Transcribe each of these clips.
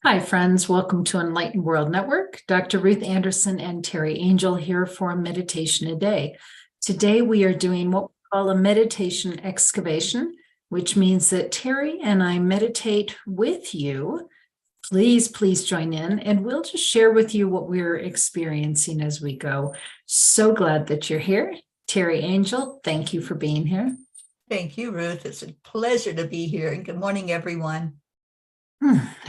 Hi, friends. Welcome to Enlightened World Network. Dr. Ruth Anderson and Teri Angel here for a meditation a day. Today, we are doing what we call a meditation excavation, which means that Teri and I meditate with you. Please join in, and we'll just share with you what we're experiencing as we go. So glad that you're here. Teri Angel, thank you for being here. Thank you, Ruth. It's a pleasure to be here. And good morning, everyone.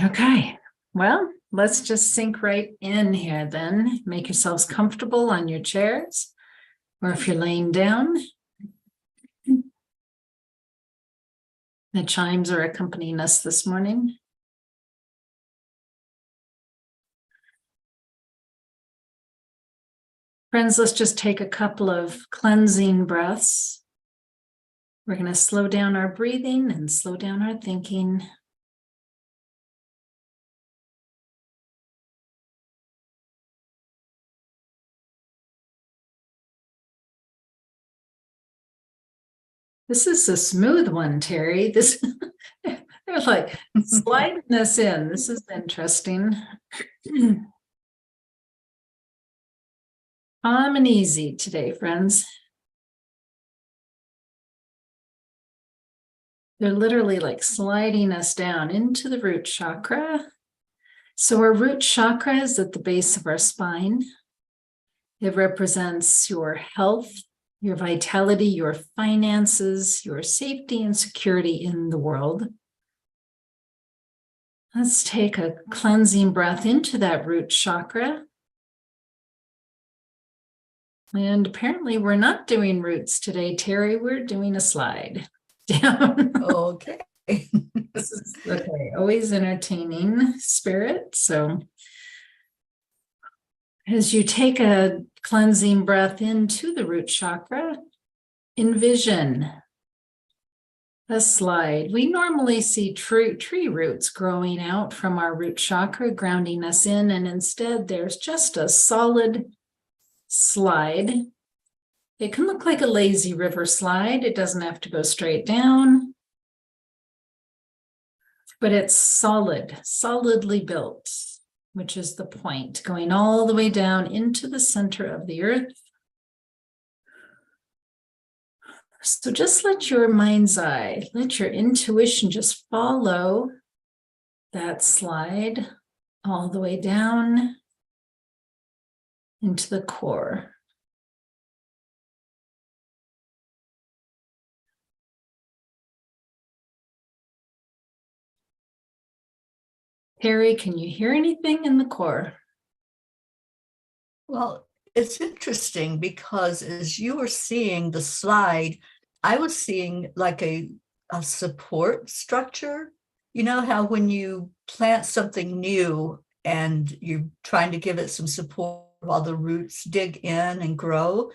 Okay. Well, let's just sink right in here then. Make yourselves comfortable on your chairs, or if you're laying down. The chimes are accompanying us this morning. Friends, let's just take a couple of cleansing breaths. We're going to slow down our breathing and slow down our thinking. This is a smooth one, Teri. They're like sliding this in. This is interesting. Calm and easy today, friends. They're literally like sliding us down into the root chakra. So our root chakra is at the base of our spine. It represents your health, your vitality, your finances, your safety and security in the world. Let's take a cleansing breath into that root chakra. And apparently we're not doing roots today, Teri. We're doing a slide down. Okay. This is okay. Always entertaining spirit. So as you take a cleansing breath into the root chakra, envision a slide. We normally see tree roots growing out from our root chakra, grounding us in, and instead there's just a solid slide. It can look like a lazy river slide. It doesn't have to go straight down, but it's solidly built, which is the point, going all the way down into the center of the earth. So just let your mind's eye, let your intuition just follow that slide all the way down into the core. Teri, can you hear anything in the core? Well, it's interesting because as you were seeing the slide, I was seeing like a support structure. You know how when you plant something new and you're trying to give it some support while the roots dig in and grow?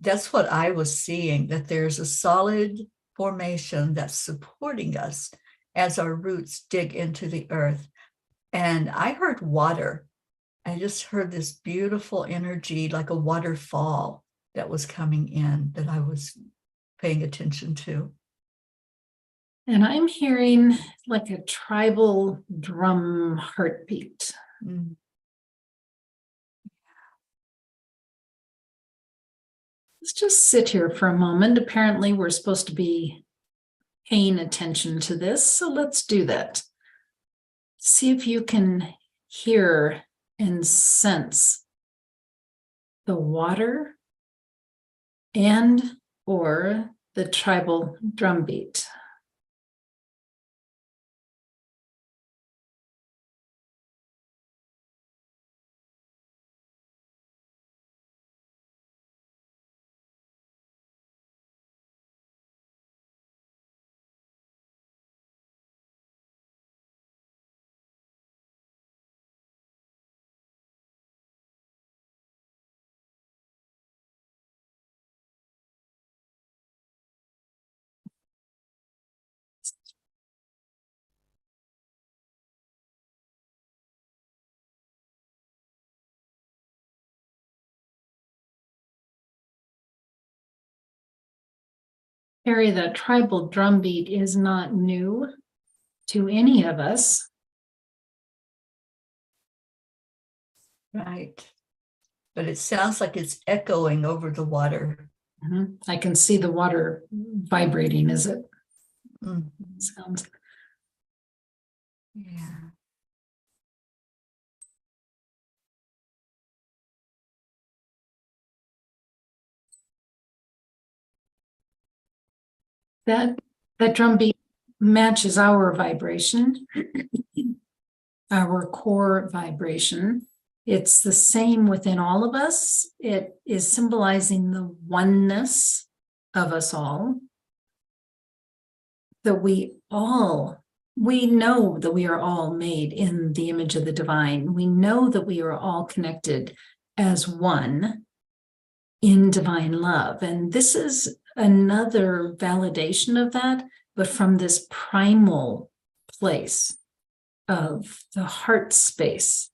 That's what I was seeing, that there's a solid formation that's supporting us as our roots dig into the earth. And I heard water. I just heard this beautiful energy, like a waterfall that was coming in that I was paying attention to. And I'm hearing like a tribal drum heartbeat. Mm. Let's just sit here for a moment. Apparently, we're supposed to be paying attention to this, so let's do that. See if you can hear and sense the water and or the tribal drumbeat. Harry, that tribal drumbeat is not new to any of us. Right. But it sounds like it's echoing over the water. I can see the water vibrating as it Mhm. sounds. Yeah. That drum beat matches our vibration, our core vibration. It's the same within all of us. It is symbolizing the oneness of us all. That we know that we are all made in the image of the divine. We know that we are all connected as one in divine love. And this is another validation of that, but from this primal place of the heart space.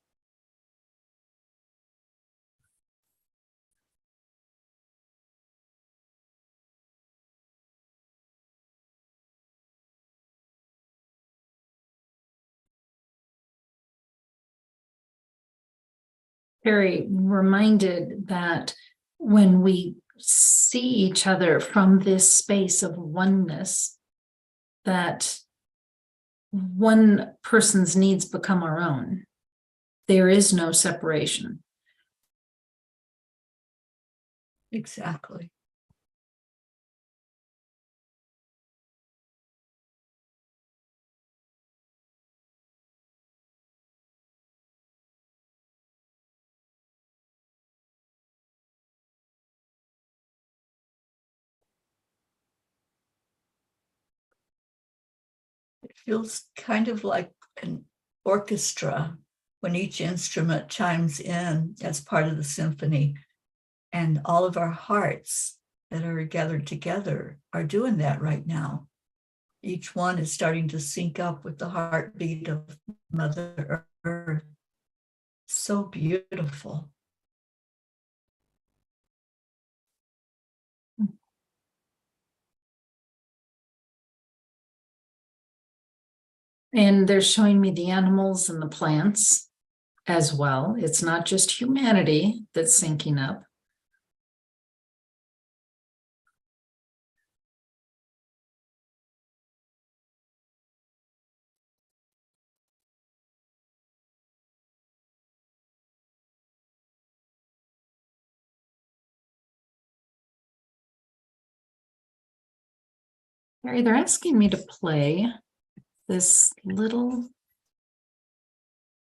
Very reminded that when we see each other from this space of oneness, that one person's needs become our own. There is no separation. Exactly. It feels kind of like an orchestra when each instrument chimes in as part of the symphony. And all of our hearts that are gathered together are doing that right now. Each one is starting to sync up with the heartbeat of Mother Earth. So beautiful. And they're showing me the animals and the plants as well. It's not just humanity that's syncing up. Mary, they're asking me to play this little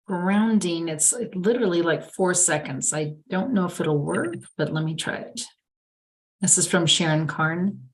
grounding. It's literally like 4 seconds. I don't know if it'll work, but let me try it. This is from Sharon Karn.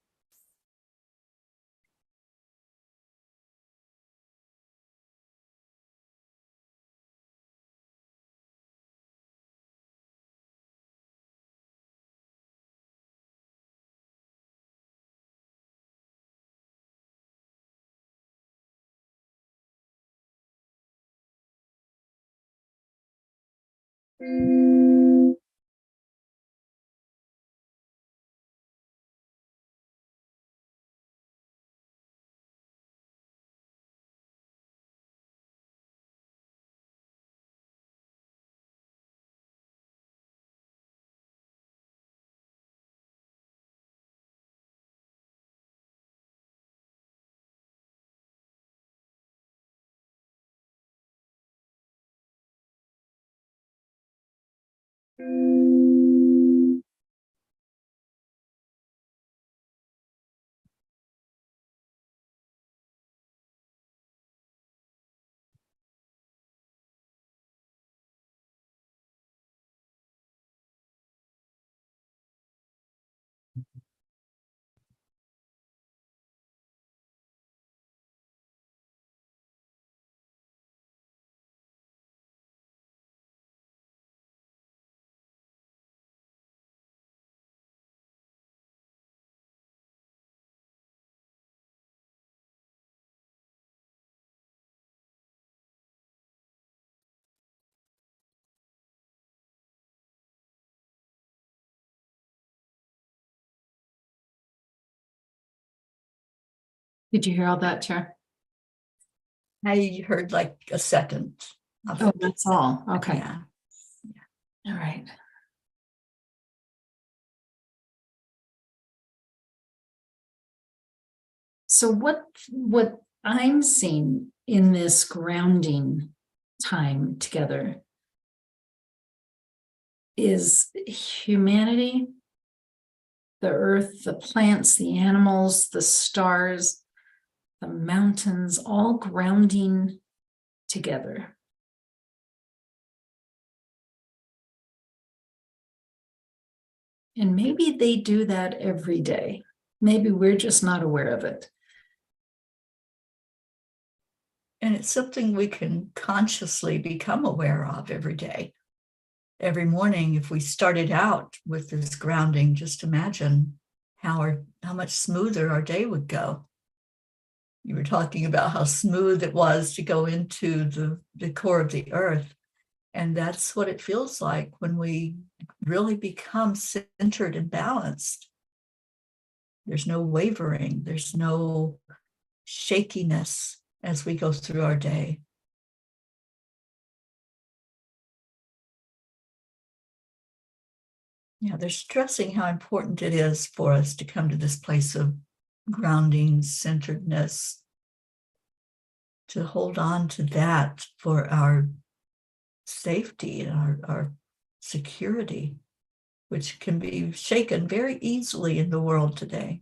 Did you hear all that, Chair? I heard like a second of Oh, it. that's all. Okay. Yeah. All right. So what I'm seeing in this grounding time together is humanity, the earth, the plants, the animals, the stars, the mountains, all grounding together. And maybe they do that every day. Maybe we're just not aware of it. And it's something we can consciously become aware of every day. Every morning, if we started out with this grounding, just imagine how much smoother our day would go. You were talking about how smooth it was to go into the core of the earth. And that's what it feels like when we really become centered and balanced. There's no wavering, there's no shakiness as we go through our day. Yeah, they're stressing how important it is for us to come to this place of grounding, centeredness, to hold on to that for our safety and our security, which can be shaken very easily in the world today.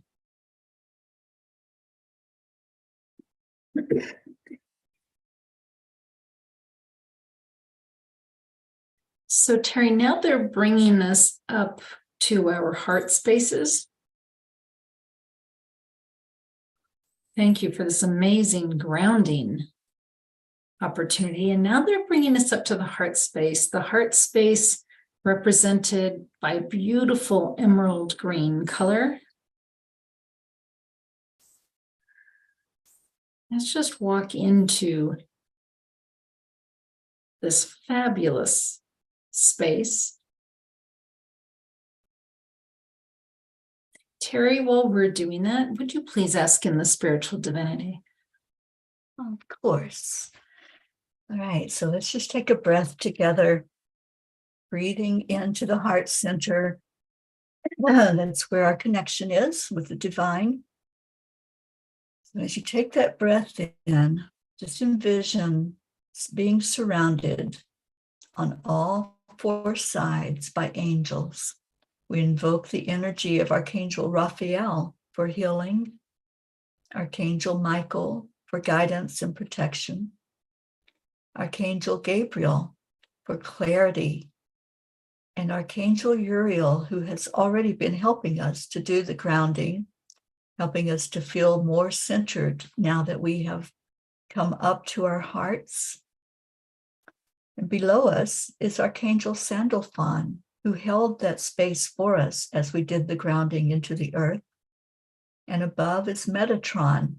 So, Teri, now they're bringing us up to our heart spaces. Thank you for this amazing grounding opportunity. And now they're bringing us up to the heart space represented by beautiful emerald green color. Let's just walk into this fabulous space. Teri, while we're doing that, would you please ask in the spiritual divinity? Of course. All right, so let's just take a breath together, breathing into the heart center. That's where our connection is with the divine. So as you take that breath in, just envision being surrounded on all four sides by angels. We invoke the energy of Archangel Raphael for healing, Archangel Michael for guidance and protection, Archangel Gabriel for clarity, and Archangel Uriel, who has already been helping us to do the grounding, helping us to feel more centered now that we have come up to our hearts. And below us is Archangel Sandalphon, who held that space for us as we did the grounding into the earth. And above is Metatron,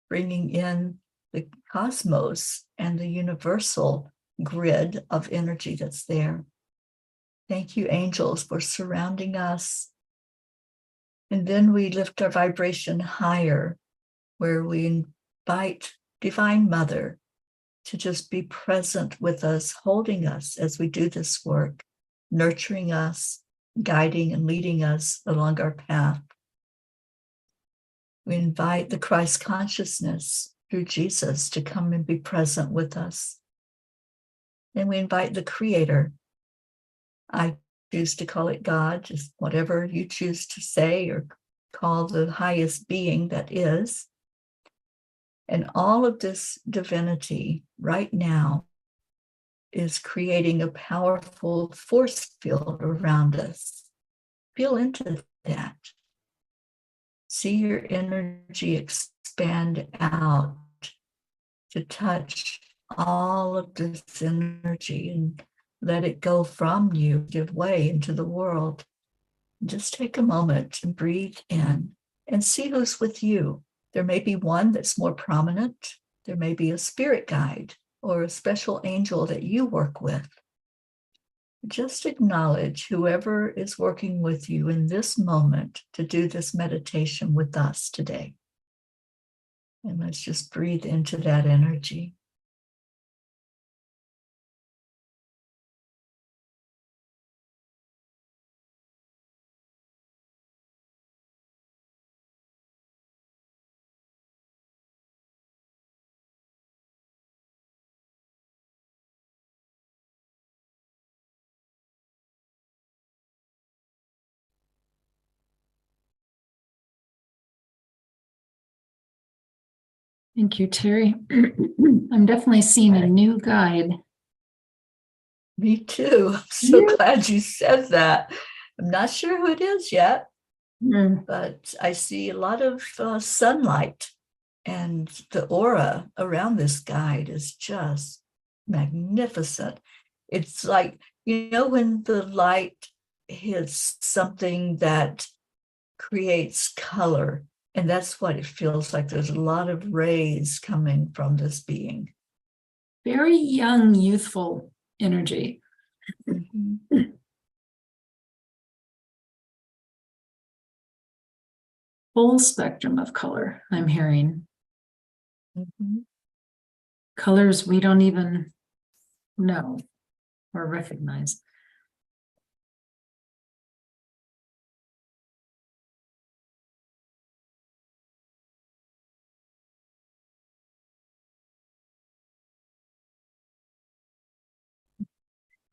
bringing in the cosmos and the universal grid of energy that's there. Thank you, angels, for surrounding us. And then we lift our vibration higher, where we invite Divine Mother to just be present with us, holding us as we do this work, nurturing us, guiding and leading us along our path. We invite the Christ consciousness through Jesus to come and be present with us. And we invite the Creator. I choose to call it God, just whatever you choose to say or call the highest being that is. And all of this divinity right now is creating a powerful force field around us. Feel into that. See your energy expand out to touch all of this energy and let it go from you, give way into the world. Just take a moment and breathe in and see who's with you. There may be one that's more prominent. There may be a spirit guide or a special angel that you work with. Just acknowledge whoever is working with you in this moment to do this meditation with us today. And let's just breathe into that energy. Thank you, Teri. I'm definitely seeing a new guide. Me too. I'm so glad you said that. I'm not sure who it is yet, but I see a lot of sunlight, and the aura around this guide is just magnificent. It's like, when the light hits something that creates color, and that's what it feels like. There's a lot of rays coming from this being. Very young, youthful energy. Mhm. Full spectrum of color, I'm hearing. Mhm. Colors we don't even know or recognize.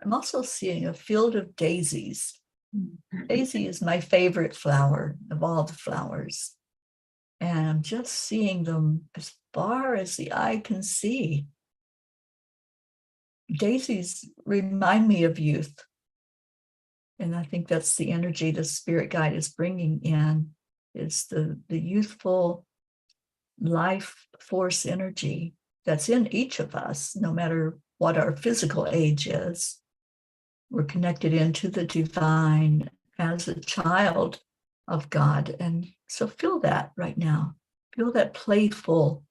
I'm also seeing a field of daisies. Daisy is my favorite flower of all the flowers. And I'm just seeing them as far as the eye can see. Daisies remind me of youth. And I think that's the energy the spirit guide is bringing in, is the youthful life force energy that's in each of us, no matter what our physical age is. We're connected into the divine as a child of God. And so feel that right now. Feel that playful,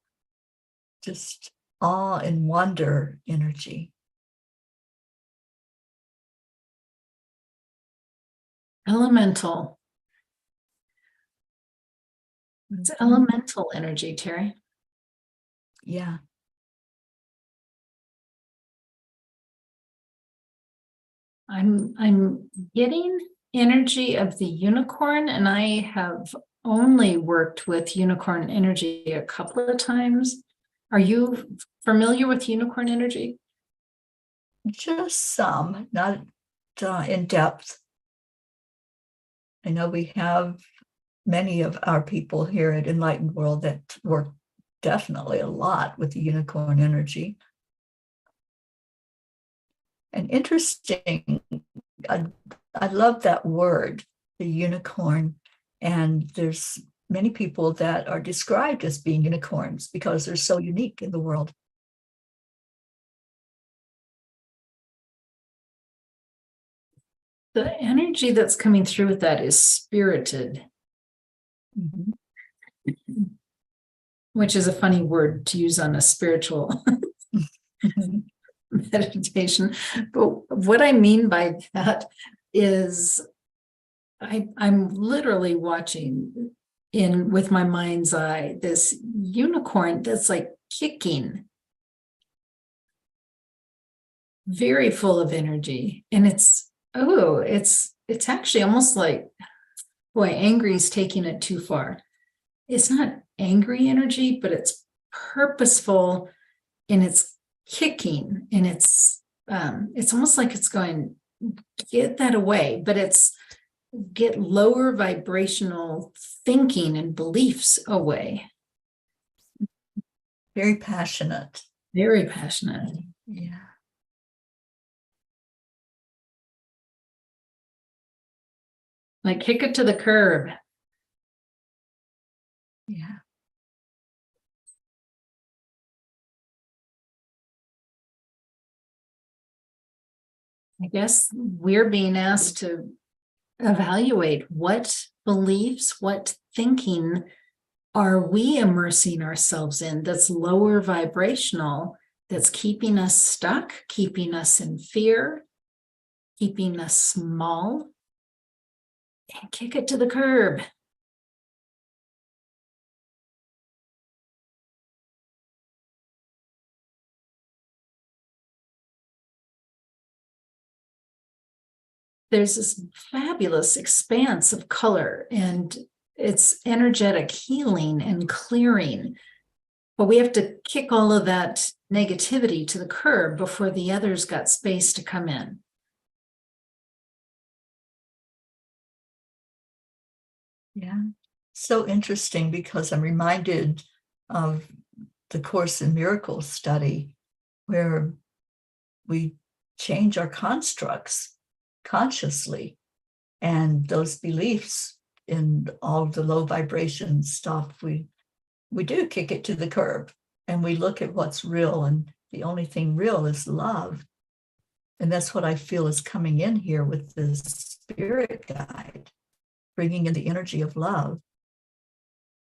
just awe and wonder energy. Elemental. It's elemental energy, Teri. Yeah. I'm getting energy of the unicorn, and I have only worked with unicorn energy a couple of times. Are you familiar with unicorn energy? Just some, not in depth. I know we have many of our people here at Enlightened World that work definitely a lot with the unicorn energy. And interesting, I love that word, the unicorn. And there's many people that are described as being unicorns because they're so unique in the world. The energy that's coming through with that is spirited, Mhm. which is a funny word to use on a spiritual meditation. But what I mean by that is I'm literally watching in with my mind's eye this unicorn that's like kicking, very full of energy. And it's actually almost like, boy, angry is taking it too far. It's not angry energy, but it's purposeful and it's kicking, and it's almost like it's going, get that away, but it's get lower vibrational thinking and beliefs away. Very passionate. Very passionate. Yeah. Like kick it to the curb. Yeah. I guess we're being asked to evaluate what beliefs, what thinking are we immersing ourselves in that's lower vibrational, that's keeping us stuck, keeping us in fear, keeping us small, and kick it to the curb. There's this fabulous expanse of color, and it's energetic healing and clearing. But we have to kick all of that negativity to the curb before the others got space to come in. Yeah. So interesting, because I'm reminded of the Course in Miracles study, where we change our constructs consciously, and those beliefs in all the low vibration stuff, we do kick it to the curb, and we look at what's real, and the only thing real is love. And that's what I feel is coming in here with this spirit guide, bringing in the energy of love.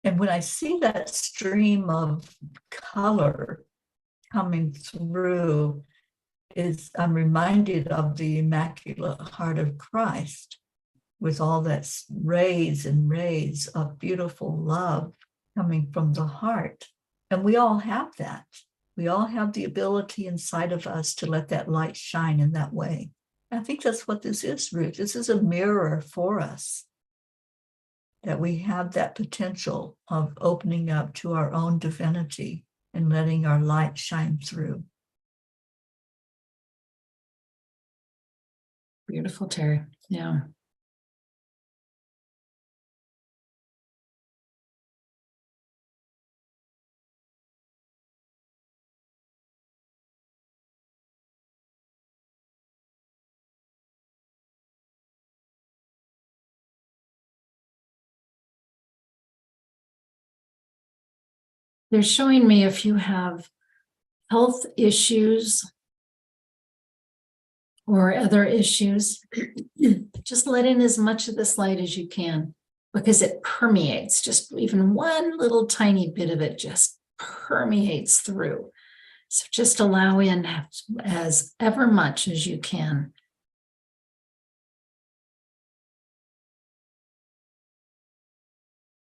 And when I see that stream of color coming through, I'm reminded of the Immaculate Heart of Christ, with all that rays and rays of beautiful love coming from the heart. And we all have that. We all have the ability inside of us to let that light shine in that way. I think that's what this is, Ruth. This is a mirror for us, that we have that potential of opening up to our own divinity and letting our light shine through. Beautiful, Teri. Yeah. They're showing me if you have health issues or other issues, just let in as much of this light as you can, because it permeates. Just even one little tiny bit of it just permeates through. So just allow in as ever much as you can.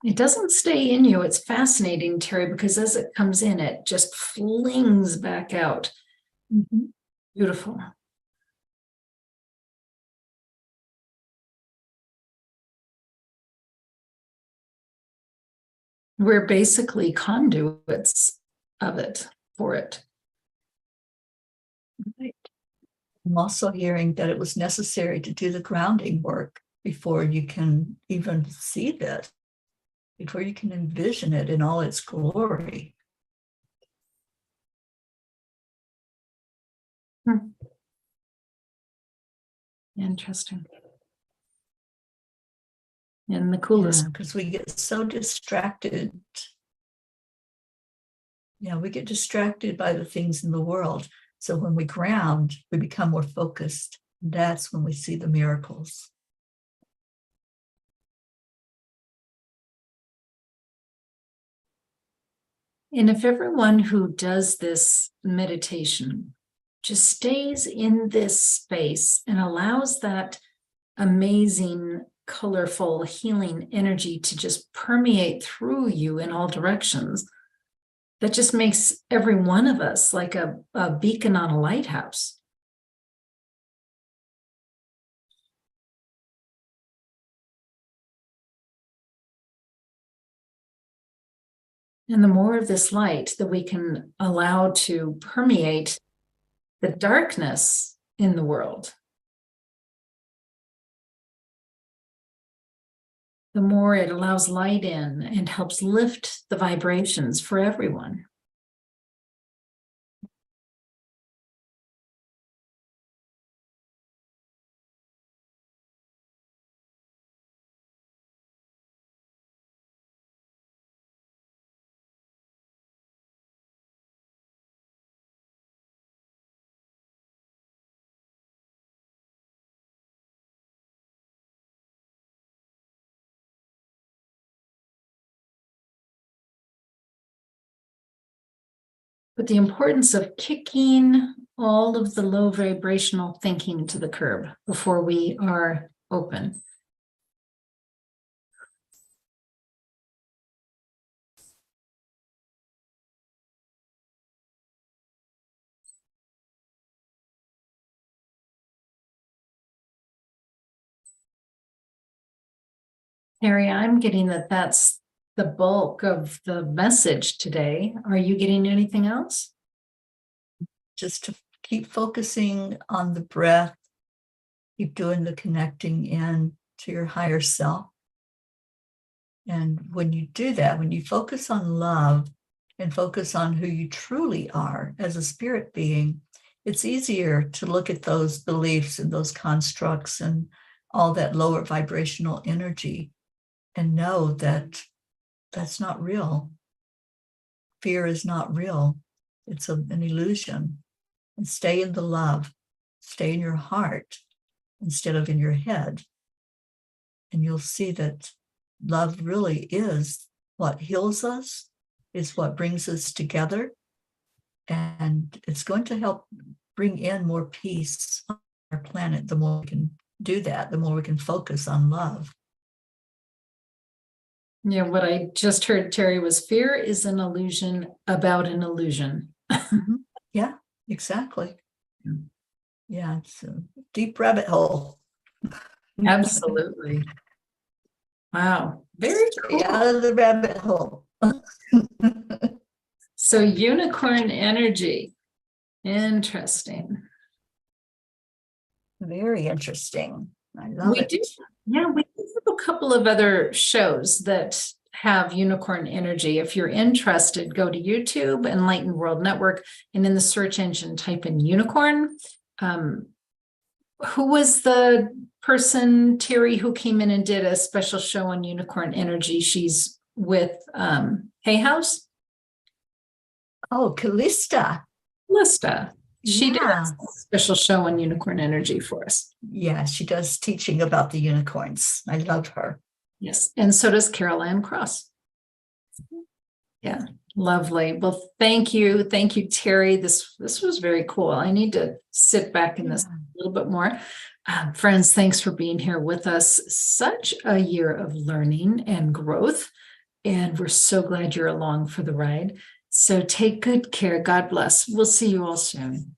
It doesn't stay in you. It's fascinating, Teri, because as it comes in, it just flings back out. Mm-hmm. Beautiful. We're basically conduits of it, for it. Right. I'm also hearing that it was necessary to do the grounding work before you can even see this, before you can envision it in all its glory. Interesting. And the coolest. Because we get so distracted. Yeah, we get distracted by the things in the world. So when we ground, we become more focused. That's when we see the miracles. And if everyone who does this meditation just stays in this space and allows that amazing, colorful, healing energy to just permeate through you in all directions, that just makes every one of us like a beacon on a lighthouse. And the more of this light that we can allow to permeate the darkness in the world, the more it allows light in and helps lift the vibrations for everyone. But the importance of kicking all of the low vibrational thinking to the curb before we are open. Teri, I'm getting that that's the bulk of the message today. Are you getting anything else? Just to keep focusing on the breath, keep doing the connecting in to your higher self. And when you do that, when you focus on love and focus on who you truly are as a spirit being, it's easier to look at those beliefs and those constructs and all that lower vibrational energy and know that that's not real. Fear is not real. It's an illusion. And stay in the love, stay in your heart instead of in your head. And you'll see that love really is what heals us, is what brings us together. And it's going to help bring in more peace on our planet. The more we can do that, the more we can focus on love. Yeah, what I just heard, Teri, was fear is an illusion about an illusion. Yeah, exactly. Yeah, it's a deep rabbit hole. Absolutely. Wow. Very cool. Stay out of the rabbit hole. So unicorn energy. Interesting. Very interesting. I love it. Yeah, we do have a couple of other shows that have unicorn energy. If you're interested, go to YouTube, Enlightened World Network, and in the search engine, type in unicorn. Who was the person, Teri, who came in and did a special show on unicorn energy? She's with Hay House. Oh, Callista. Lista. She did Yeah. a special show on unicorn energy for us. Yeah, she does teaching about the unicorns. I love her. Yes. And so does Carol Ann Cross. Yeah. Lovely. Well, thank you. Thank you, Teri. This was very cool. I need to sit back in this a little bit more. Friends, thanks for being here with us. Such a year of learning and growth. And we're so glad you're along for the ride. So take good care. God bless. We'll see you all soon.